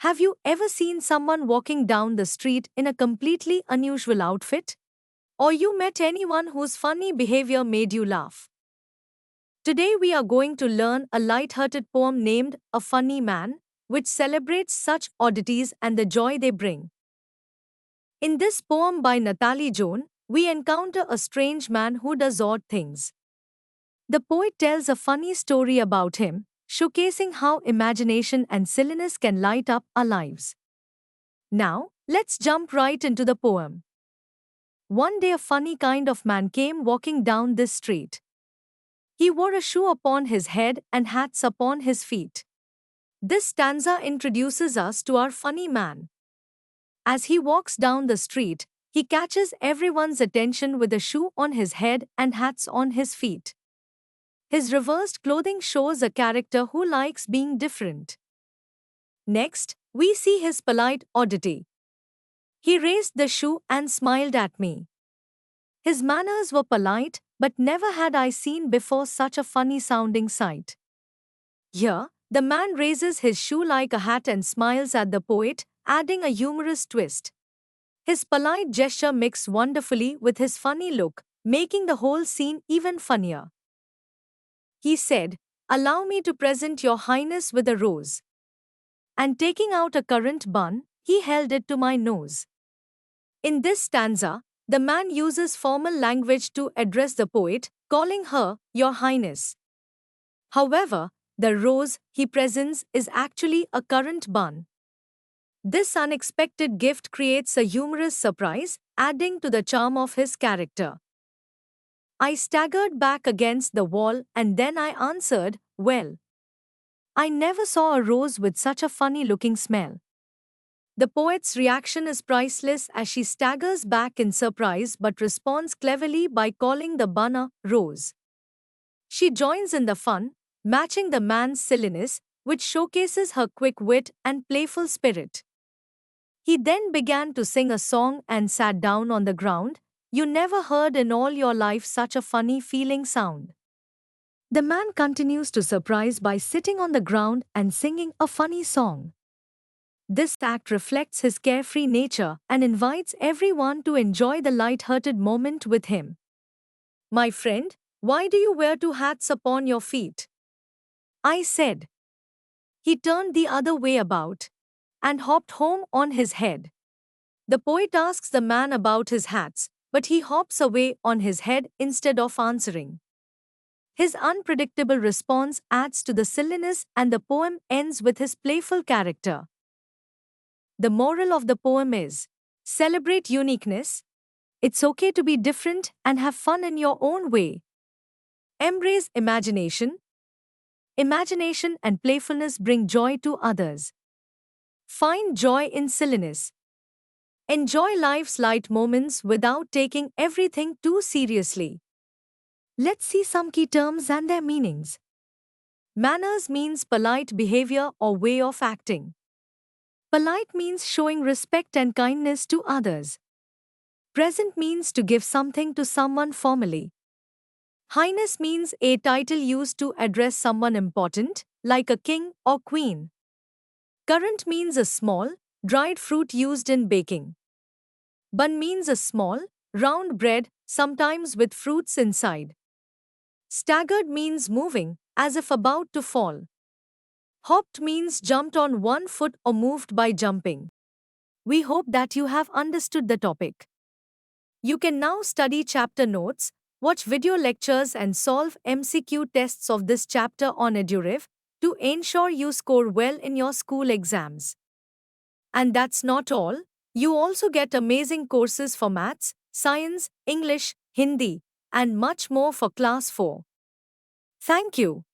Have you ever seen someone walking down the street in a completely unusual outfit? Or you met anyone whose funny behavior made you laugh? Today we are going to learn a light-hearted poem named A Funny Man, which celebrates such oddities and the joy they bring. In this poem by Nathalie Joan, we encounter a strange man who does odd things. The poet tells a funny story about him, showcasing how imagination and silliness can light up our lives. Now, let's jump right into the poem. One day, a funny kind of man came walking down this street. He wore a shoe upon his head and hats upon his feet. This stanza introduces us to our funny man. As he walks down the street, he catches everyone's attention with a shoe on his head and hats on his feet. His reversed clothing shows a character who likes being different. Next, we see his polite oddity. He raised the shoe and smiled at me. His manners were polite, but never had I seen before such a funny-sounding sight. Here, the man raises his shoe like a hat and smiles at the poet, adding a humorous twist. His polite gesture mixed wonderfully with his funny look, making the whole scene even funnier. He said, "Allow me to present your highness with a rose." And taking out a currant bun, he held it to my nose. In this stanza, the man uses formal language to address the poet, calling her, Your Highness. However, the rose he presents is actually a currant bun. This unexpected gift creates a humorous surprise, adding to the charm of his character. I staggered back against the wall and then I answered, "Well, I never saw a rose with such a funny-looking smell." The poet's reaction is priceless as she staggers back in surprise but responds cleverly by calling the bun a rose. She joins in the fun, matching the man's silliness, which showcases her quick wit and playful spirit. He then began to sing a song and sat down on the ground. You never heard in all your life such a funny feeling sound. The man continues to surprise by sitting on the ground and singing a funny song. This act reflects his carefree nature and invites everyone to enjoy the light-hearted moment with him. "My friend, why do you wear two hats upon your feet?" I said. He turned the other way about and hopped home on his head. The poet asks the man about his hats, but he hops away on his head instead of answering. His unpredictable response adds to the silliness and the poem ends with his playful character. The moral of the poem is, celebrate uniqueness. It's okay to be different and have fun in your own way. Embrace imagination. Imagination and playfulness bring joy to others. Find joy in silliness. Enjoy life's light moments without taking everything too seriously. Let's see some key terms and their meanings. Manners means polite behavior or way of acting. Polite means showing respect and kindness to others. Present means to give something to someone formally. Highness means a title used to address someone important, like a king or queen. Currant means a small, dried fruit used in baking. Bun means a small, round bread, sometimes with fruits inside. Staggered means moving, as if about to fall. Hopped means jumped on one foot or moved by jumping. We hope that you have understood the topic. You can now study chapter notes, watch video lectures and solve MCQ tests of this chapter on EduRev to ensure you score well in your school exams. And that's not all. You also get amazing courses for maths, science, English, Hindi, and much more for class 4. Thank you.